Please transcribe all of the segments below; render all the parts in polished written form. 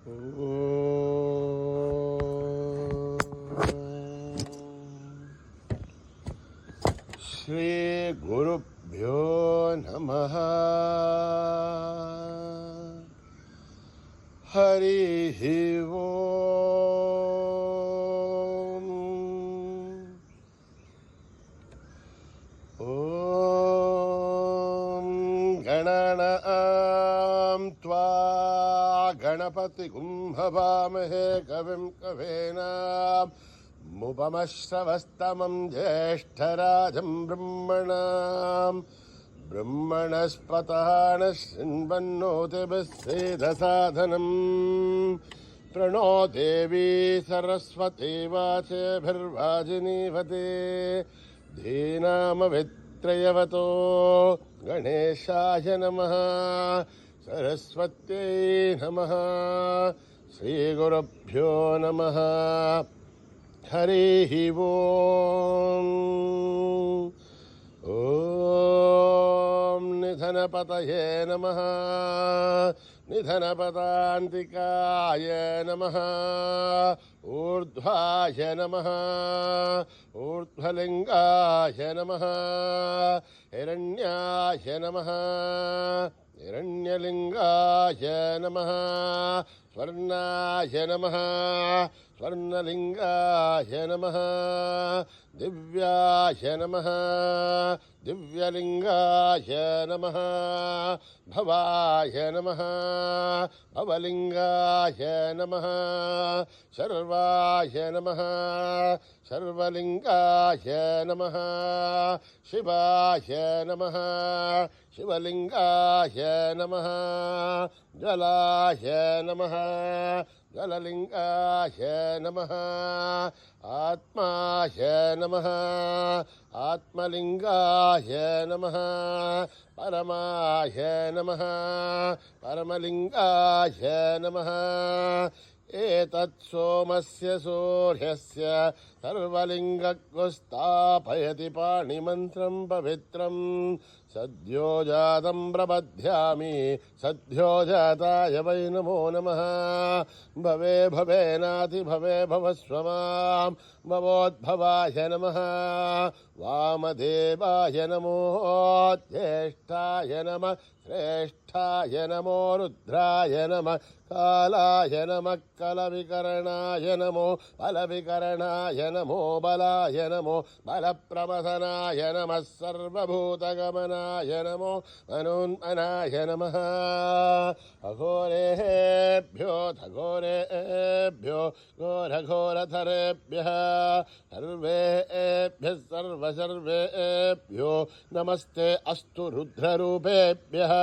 శ్రీ గురుభ్యో నమః. హరి ఓం. ఓం గణనాం త్వా గణపతిగుం హవామహే కవిం కవేనాం ముపమశ్రవస్తమం జ్యేష్ఠరాజం బ్రహ్మణస్పతః శృण्वन्नोतिभिस्सेदसादनं प्रणो देवी सरस्वती वाचेभिर्वाजिनीवते धीनामवित्रयवतो गणेशाय नमः. सरस्वत्यै नमः. श्रीगुरुभ्यो नमः. हरि ओम. ओम निधनपतये नमः. निधनपदान्तिकाय नमः. ऊर्ध्वाय नमः. ऊर्ध्वलिङ्गाय नमः. हिरण्याय नमः. हिरण्यलिङ्गाय नमः. स्वर्णाय नमः. स्वर्णलिङ्गाय नमः. दिव्याय नमः. दिव्यलिङ्गाय नमः. भवाय नमः. भवलिङ्गाय नमः. शर्वाय नमः. शर्वलिङ्गाय नमः. शिवाय नमः. शिवलिङ्गाय नमः. जलाय नमः. जललिङ्गाय नमः. आत्माय नमः. आत्मलिङ्गाय नमः. परमाय नमः. परमलिङ्गाय नमः. एतत् सोमस्य सूर्यस्य सर्वलिङ्गग्स्थापयति पाणिमन्त्रं पवित्रं सद्यो जातं प्रबध्यामि. सद्यो जाताय वै नमो नमः. भवे भवेनाति भवे भवस्व मां. भवोद्भवाय नमः. वामदेवाय नमो. ज्येष्ठाय नमः. श्रेष्ठाय नमो. रुद्राय नमः. कालाय नमः. कलविकरणाय नमो. बलविकरणाय नमो. बलाय नमो. बलप्रवसनाय नमः. सर्वभूतगमनाय नमो. मनोन्मनाय नमः. अघोरेभ्यो घोरेभ्यो घोरघोरधरेभ्यः सर्वेभ्यः सर्वसर्वेभ्यो नमस्ते अस्तु रुद्ररूपेभ्यः.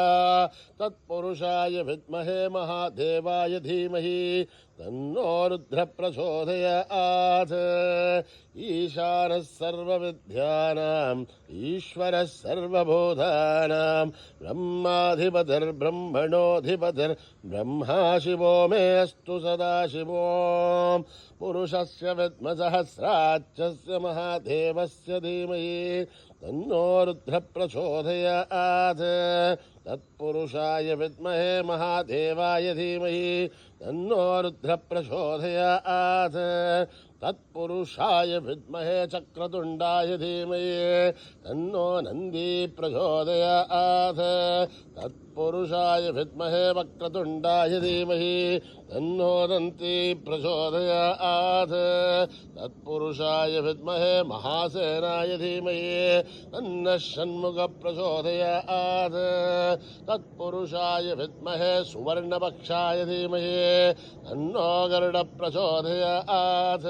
तत्पुरुषाय विद्महे महादेवाय धीमहि तन्नो रुद्रः प्रचोदयात्. ईशानः सर्वविद्यानाम् ईश्वरः सर्वभूतानां ब्रह्माधिपतिर्ब्रह्मणोऽधिपतिर्ब्रह्मा शिवो मे अस्तु सदाशिवो. पुरुषस्य विद्महे सहस्राक्षस्य महादेवस्य धीमहि तन्नो रुद्रः प्रचोदयात्. तत्पुरुषाय विद्महे महादेवाय धीमहि तन्नो रुद्रः प्रचोदयात्. तत्पुरुषाय विद्महे चक्रतुण्डाय धीमहि तन्नो नन्दी प्रचोदयात्. तत्पुरुषाय विद्महे वक्रतुण्डाय धीमहि तन्नो दन्ती प्रचोदयात्. तत्पुरुषाय विद्महे महासेनाय धीमहि तन्नः षण्मुखः प्रचोदयात्. तत्पुरुषाय विद्महे सुवर्णपक्षाय धीमहि तन्नो गरुडः प्रचोदयात्.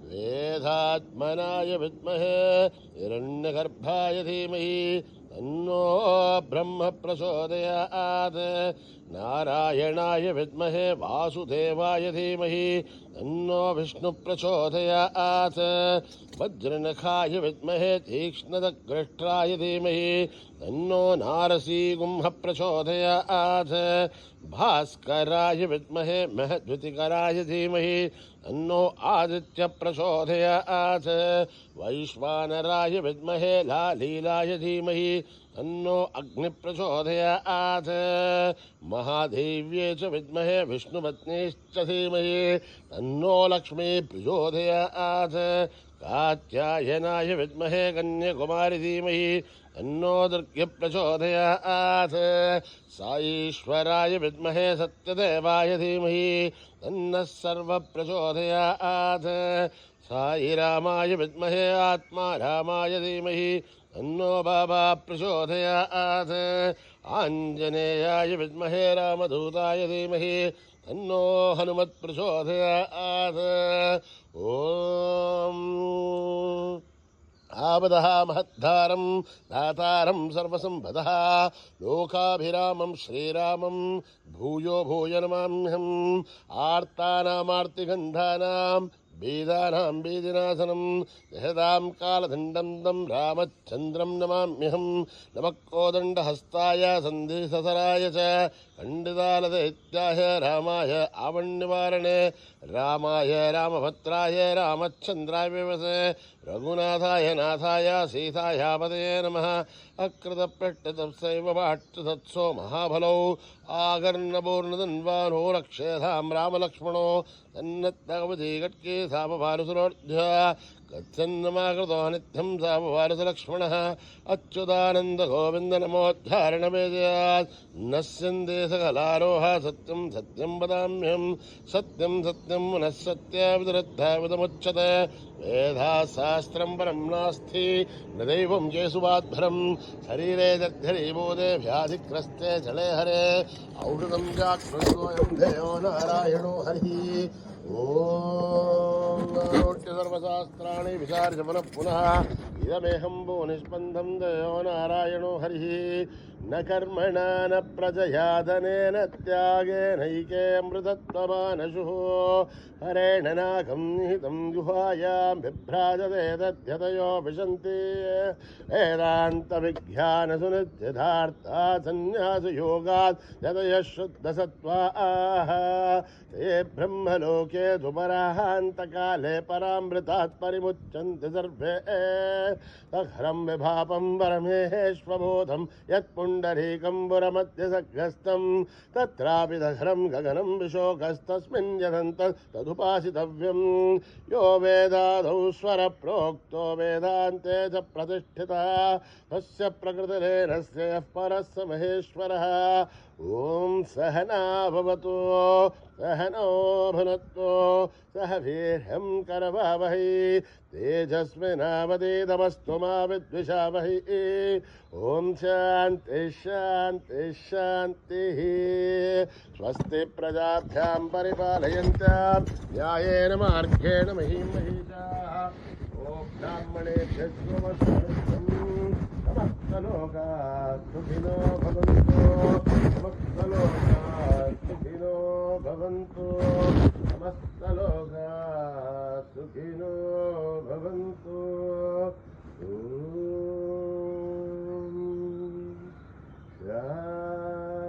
वेदात्मनाय विद्महे हिरण्यगर्भाय धीमहि तन्नो ब्रह्म प्रचोदयात्. नारायणाय विद्महे वासुदेवाय धीमहि तन्नो विष्णु प्रचोदयात्. वज्रनखाय विद्महे तीक्ष्णदग्रष्ट्राय धीमहि तन्नो नारसीगुंह प्रचोदयात्. भास्कराय विद्महे महद्युतिकराय धीमहि तन्नो आदित्य प्रचोदयात्. वैश्वानराय विद्महे लालीलाय धीमहि तन्नो अग्निप्रचोदयात् महादेव्ये च विद्महे विष्णुपत्नीश्च धीमहि तन्नो लक्ष्मी प्रचोदयात् कात्यायनाय विद्महे कन्याकुमारी धीमहि तन्नो दुर्गे प्रचोदयात् साईश्वराय विद्महे सत्यदेवाय धीमहि तन्नः सर्वप्रचोदयात् साईरामाय विद्महे आत्मा रामाय धीमहि तन्नो बाबा प्रचोदयात् आञ्जनेयाय विद्महे रामदूताय धीमहि तन्नो हनुमत् प्रचोदयात् ॐ आवदः महद्धारं दातारं सर्वसम्पदः लोकाभिरामं श्रीरामं भूयो भूय नमाम्यहम् आर्तानामार्तिगन्धानां वेदानां वेदिनाशनं जहदां कालदण्डं तं रामचन्द्रं नमाम्यहं नमः कोदण्डहस्ताय सन्धिससराय च खण्डितालदैत्याय रामाय आवण्यवारणे रामाय रामभद्राय रामचन्द्राय विवसे रघुनाथाय नाथाय सीतायापदये नमः अकृतपृष्ठतत्सैव पाठ्यतत्सो महाबलौ आकर्णपूर्णधन्वानो रक्षेधां रामलक्ष्मणो तन्नत्तगवती कट्के सापभारुसुरोऽर्ध्य गच्छन्नमाकृतो नित्यं सापभारुसलक्ष्मणः अच्युतानन्दगोविन्द नमोद्धारणमेजयात् नश्यन्ते सकलारोह सत्यं सत्यं वदाम्यहं सत्यं सत्यं मनः सत्याविदुरद्धाविदमुच्यते वेदाशास्त्रं परं नास्ति न दैवं येषुवाद्भरं शरीरे जद्धरीभूते व्याधिग्रस्ते जले हरे औषधं चाक्षुषोऽयं देयो नारायणो हरिः ओङ्गोट्य सर्वशास्त्राणि विचार्य पुनः पुनः इदमेहं भुवनिष्पन्दं देयो नारायणो हरिः न कर्मणा न प्रजया धनेन त्यागेनैके अमृतत्वमानशुः हरेण नाकं निहितं गुहायां बिभ्राजते तद्यतयो विशन्ति वेदान्तविज्ञानसुनिध्यथार्था सन्न्यासयोगात् यतयः शुद्धसत्त्वाः ते ब्रह्मलोके दुपराहान्तकाले परामृतात् परिमुच्यन्ते सर्वे तखरं विभापं परमेश्वबोधं यत्पुण्डरीकम्बुरमध्यसग्रस्तं तत्रापि दखरं गगनं विशोकस्तस्मिन् यदन्तः तदुपासितव्यं यो वेदादौ स्वरप्रोक्तो वेदान्ते च प्रतिष्ठितः तस्य प्रकृतिरेनस्य यः परः स महेश्वरः ॐ सहना भवतु सहनो भुनक्तु सह वीर्यं करवावहै तेजस्विनावधीतमस्तु मा विद्विषावहै ॐ शान्ति शान्ति शान्तिः स्वस्ति प्रजाभ्यां परिपालयन्तां न्यायेन मार्गेण महीं महिषाः ॐ ब्राह्मणेभ्यः स्वस्ति समस्तलोकाः सुखिनो भवन्तु समस्तलोकाः सुखिनो भवन्तु समस्तलोकाः सुखिनो भवन्तु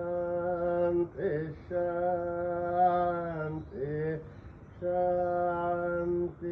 शान्ति शान्ति शान्तिः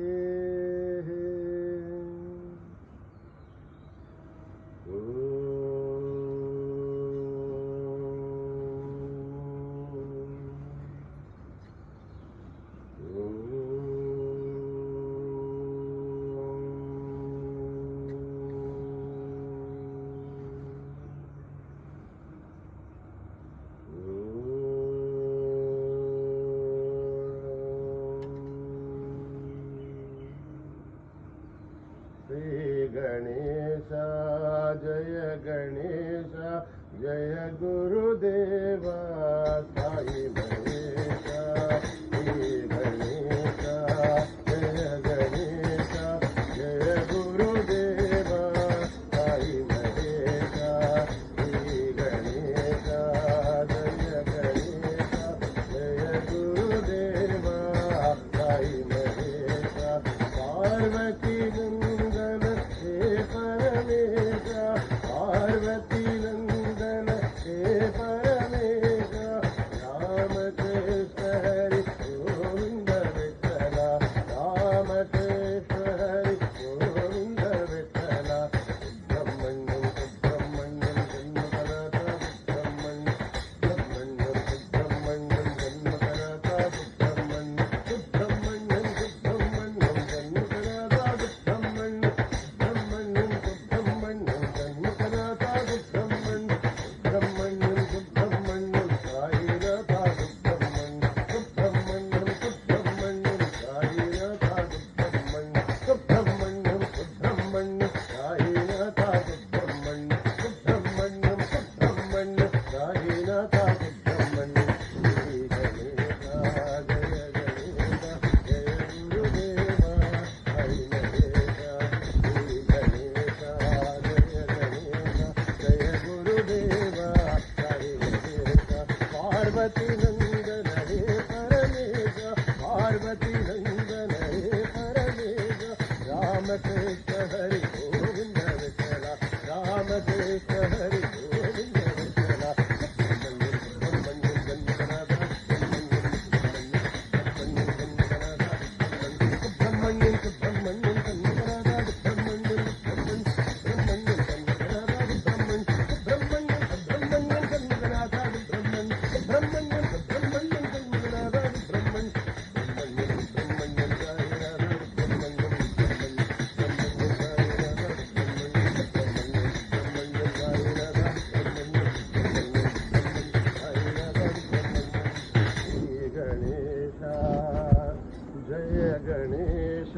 गणेश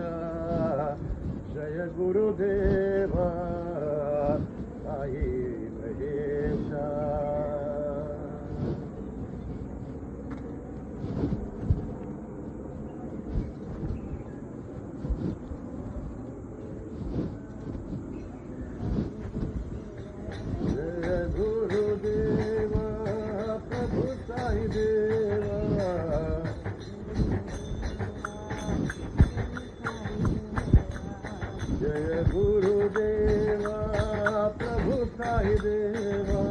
जय गुरुदेव साई महेश जय गुरुदेव प्रभु साई देवा जय गुरुदेवा प्रभु साई देवा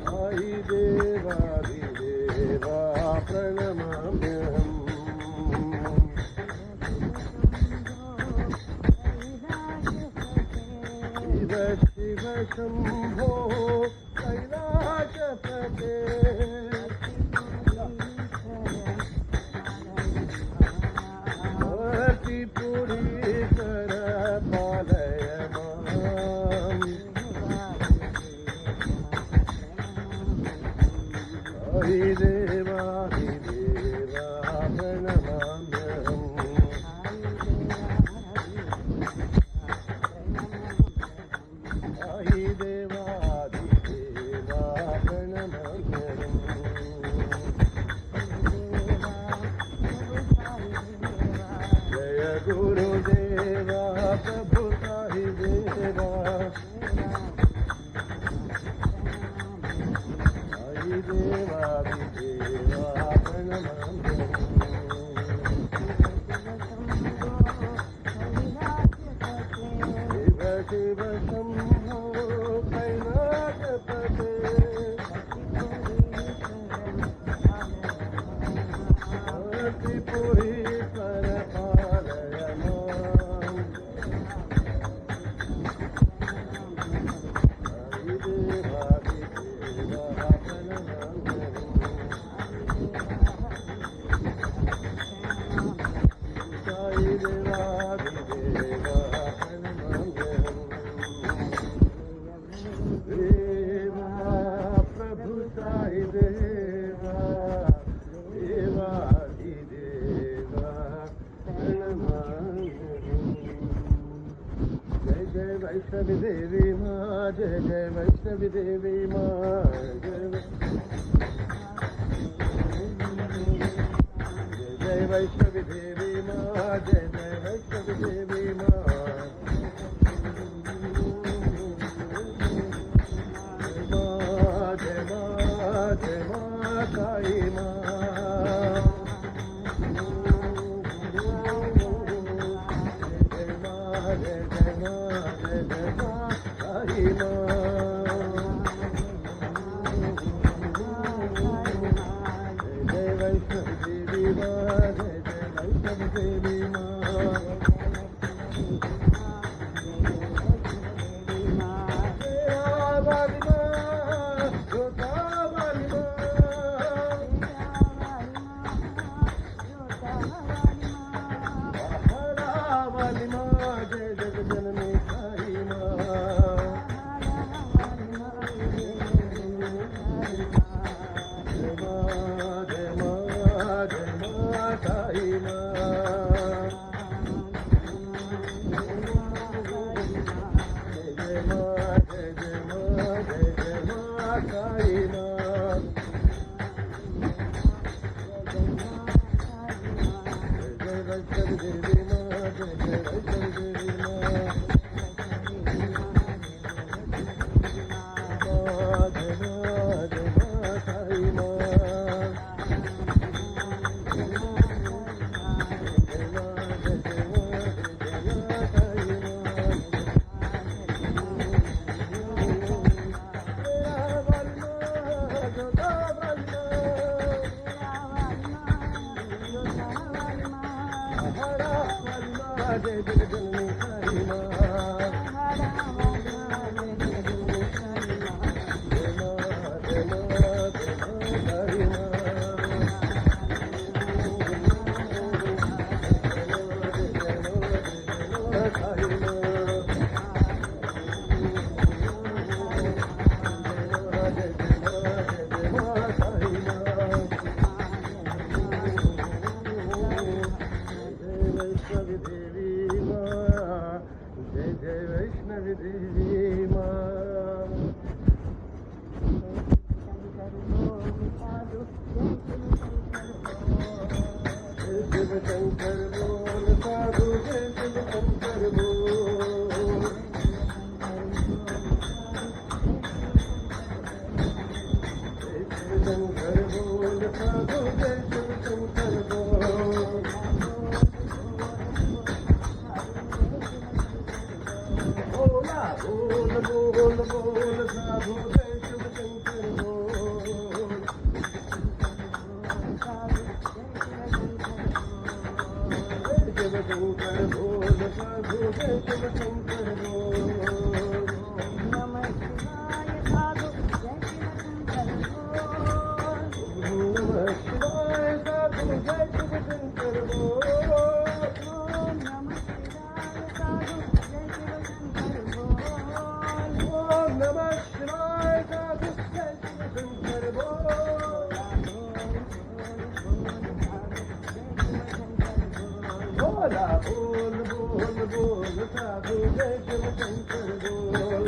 साई देवादिदेवा प्रणमाम्यहम् शिव शिव शम्भो कैलासपते पुरीकर पालय माम् साई देवादिदेवा प्रणमाम्यहम् साई देवादिदेवा प्रणमाम्यहम् जय गुरुदेवा प्रभु साई देवा साई देवादिदेवा प्रणमाम्यहम् शिव शिव शम्भो कैलासपते त्रिपुरीकर पालय माम् साई देवादिदेवा प्रणमाम्यहम् साई देवादिदेवा प्रणमाम्यहम् देवा प्रभु साई देवा देवादिदेवा प्रणमाम्यहम् जय जय वैष्णवी देवी माँ जय जय वैष्णवी देवी माँ जय जय वैष्णवी देवी माँ जय जय वैष्णवी देवी माँ जय माँ साई माँ जय माँ साई माँ जय वैष्णवी देवी माँ जय जय वैष्णवी देवी माँ वाली माँ जोता वाली माँ पहाड़ा वाली माँ जय जग जननी साई माँ जय माँ जय माँ जय माँ साई माँ जय माँ जय जय माँ जय जय माँ साई माँ जय वैष्णवी देवी माँ जय जय वैष्णवी देवी माँ जय माँ साई माँ जय माँ जय जय माँ साई माँ वाली माँ जोता वाली माँ पहाड़ा वाली माँ जय जग जननी साई माँ जय माँ जय माँ साई माँ साई माँ शंकर बोल साधु जय शिव शंकर बोल शंकर बोल साधु जय शिव शंकर बोल बोला बोल बोल बोल साधु जय शिव शंकर बोल शिव शंकर बोल साधु जय शिव शंकर बोल नमः शिवाय साधु जय शिव शंकर बोल नमः शिवाय साधु जय शिव शंकर बोल नमः शिवाय साधु जय शिव शंकर बोल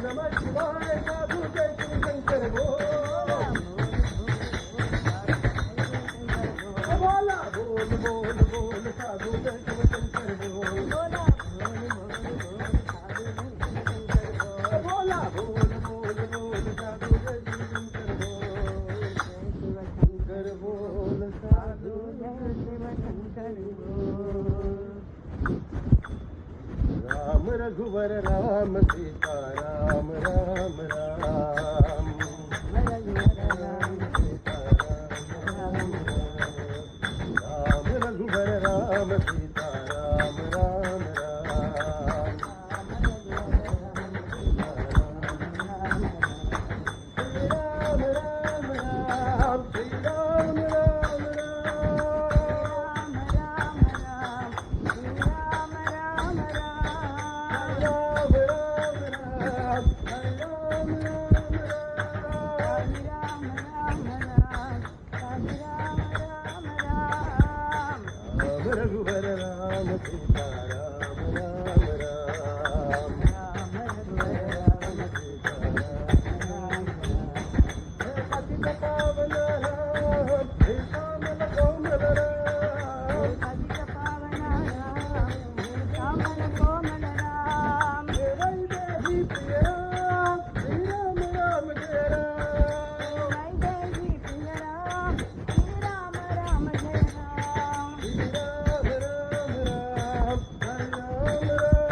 नमः शिवाय साधु जय शिव शंकर बोल बोला बोल बोल बोल साधु जय शिव शंकर बोल बोला बोल बोल बोल साधु जय शिव शंकर राम रघुवर राम सीता राम राम राम राम सीता राम राम रघुवर राम सीता राम राम राम राम राम राम श्री राम राम रघुवर राम सीता राम राम राम राम सीता राम पतित पावन राम श्री श्यामल कोमल राम पतित पावन राम श्यामल कोमल राम वैदेही प्रिय राम श्री राम राम जय राम वैदेही प्रिय राम श्री राम राम जय रघुवर राम सीता राम राम राम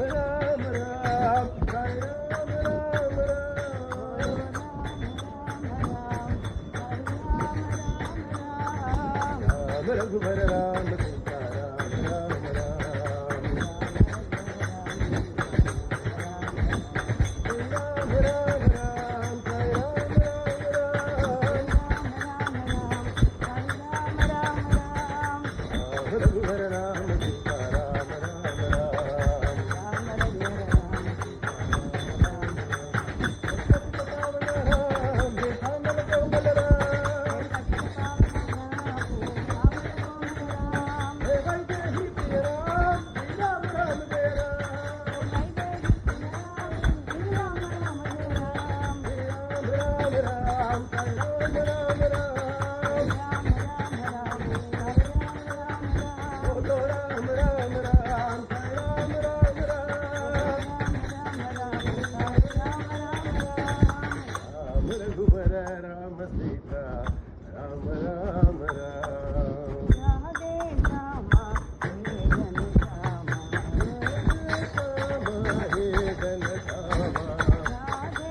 राम राम राम जय राम राम राम रघुवर राम सीता राम राम राम सीता राम राम राम राधे श्यामा हे घन श्यामा हे घन श्यामा राधे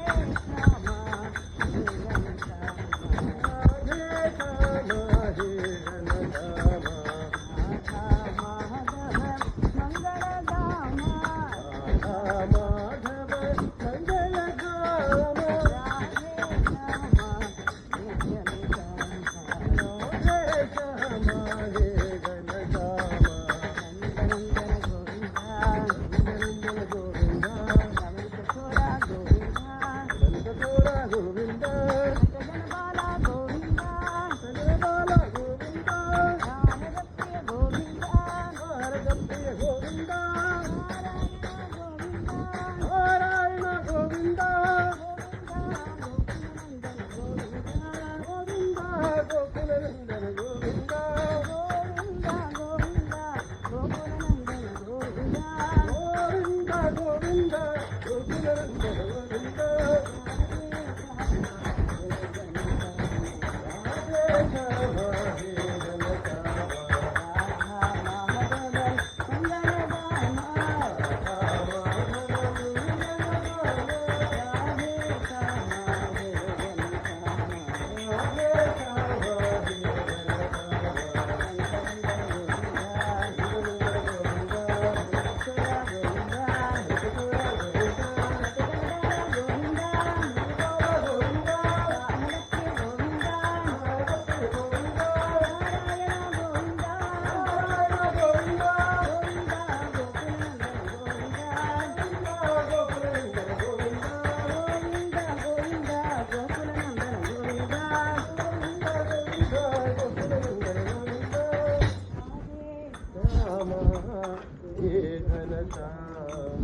हे घनश्याम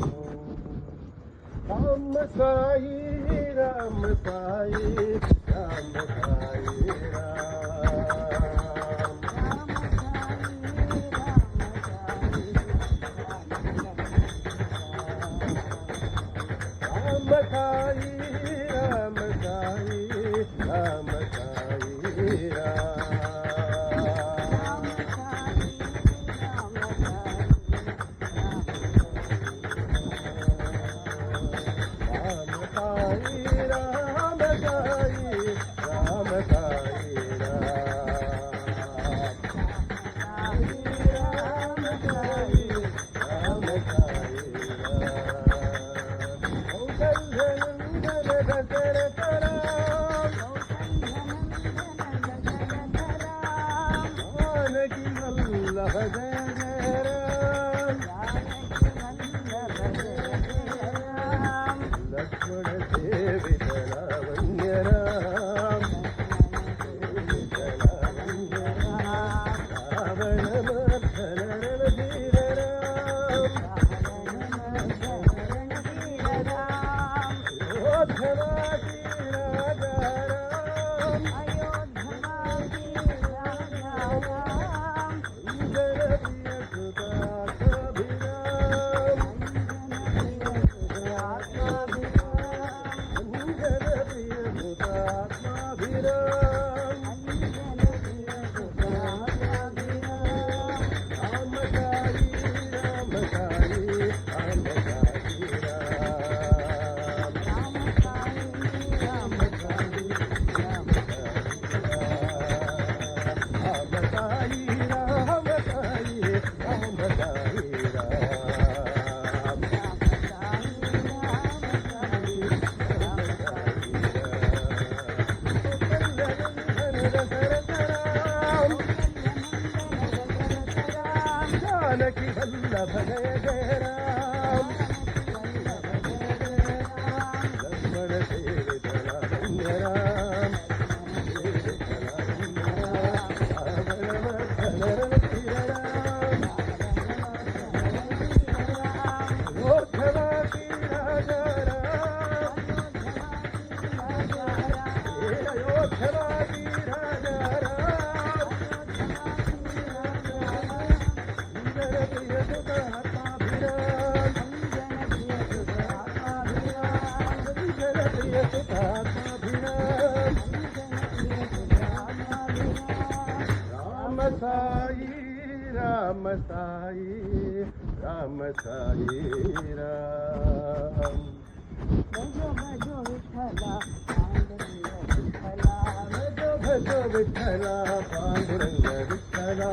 राम साई राम साई राम साई राम साई राम साई राम साई जानकी वल्लभ जय जय राम लक्ष्मण सेवित लावण्य राम अयोध्यावासी राजा राम अयोध्यावासी राजा राम राम साई राम साई राम साई राम भजो भजो विठ्ठला भजो विठ्ठला पांडुरंग विठ्ठला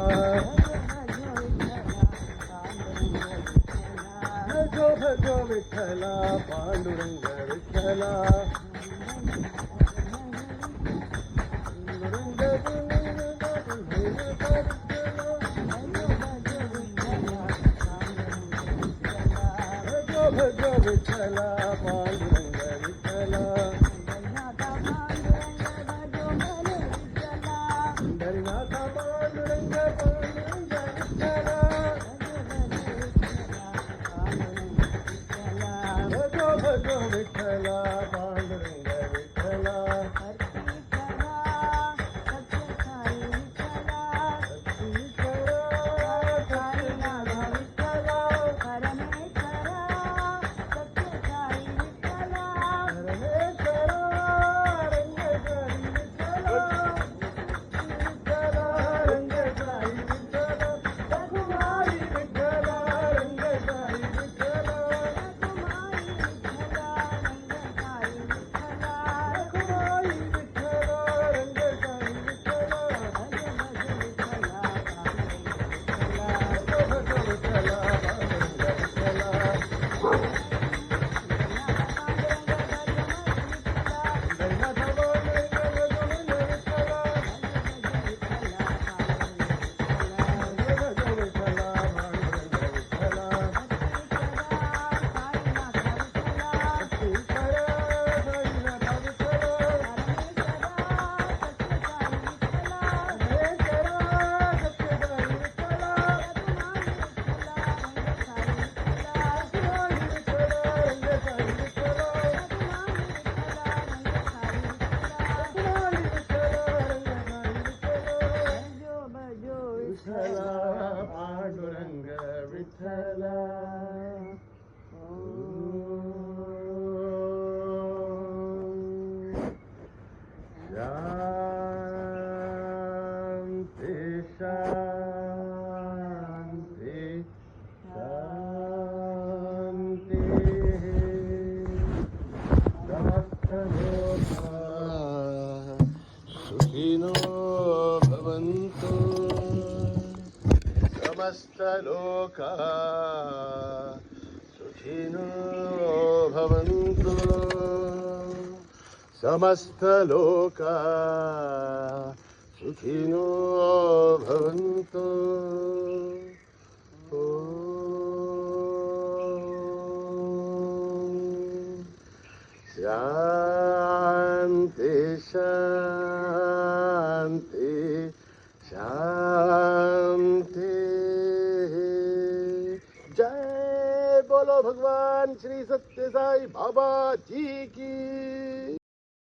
भजो भजो विठ्ठला पांडुरंग विठ्ठला भजो भजो विठ्ठला पांडुरंग विठ्ठला पंढरीनाथ पांडुरंग पांडुरंग विठ्ठला भजो भजो विठ्ठला पांडुरंग विठ्ठला विठ्ठला शांती शांती शांती समस्त लोका सुखिनो भवन्तु समस्त लोका सुखिनो भवन्तु समस्त लोका सुखिनो भवन्तु शांति शांति शांति जय बोलो भगवान श्री सत्य साई बाबा जी की।